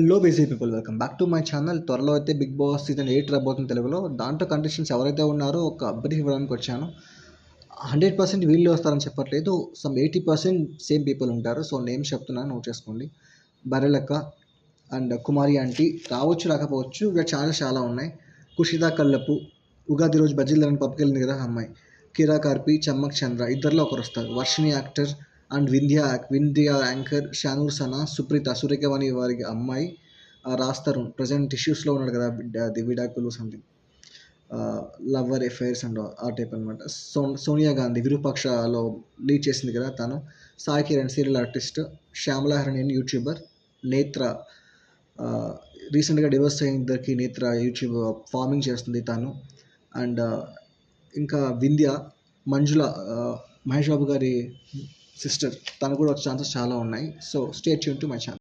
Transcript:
Hello basic people, welcome back to my channel. త్వరలో అయితే big boss season 8 రాబోతుంది తెలుగులో. దాంట్లో కంటెస్టెంట్స్ ఎవరైతే ఉన్నారో ఒక అప్డేట్ ఇవ్వడానికి వచ్చాను. 100% వీళ్ళే వస్తారని చెప్పట్లేదు. సమ్ 80% సేమ్ పీపుల్ ఉంటారు. సో నేమ్స్ చెప్తున్నాను, నోట్ చేసుకోండి. బర్రెలక్క అండ్ కుమారి ఆంటీ రావచ్చు, రాకపోవచ్చు. ఇక్కడ ఛానల్స్ చాలా ఉన్నాయి. కుషిత కల్లపు, ఉగాది రోజు బజ్జీలను పప్పుకెళ్ళింది కదా అమ్మాయి. కిరా కార్పి, చమ్మక్ చంద్ర, ఇద్దరిలో ఒకరు వస్తారు. Varshini actor and Vindhya anchor, Shanoor Sana, Supritha సూర్యకవాణి వారి అమ్మాయి, రాస్తారు ప్రజెంట్ ఇష్యూస్లో ఉన్నాడు కదా, అది విడాకులు సంథింగ్, లవర్ ఎఫైర్స్ అండ్ ఆ టైప్ అనమాట. సోనియా గాంధీ విరూపాక్షలో లీడ్ చేసింది కదా తను. Sai Kiran serial artist, Shyamala Harini YouTuber, Netra రీసెంట్గా డివోర్స్ అయిన ఇద్దరికి నేత్ర యూట్యూబ్ ఫార్మింగ్ చేస్తుంది తను. అండ్ ఇంకా వింధ్య, మంజుల, మహేష్ బాబు గారి సిస్టర్, తను కూడా వచ్చే ఛాన్సెస్ చాలా ఉన్నాయి. So stay tune to my channel.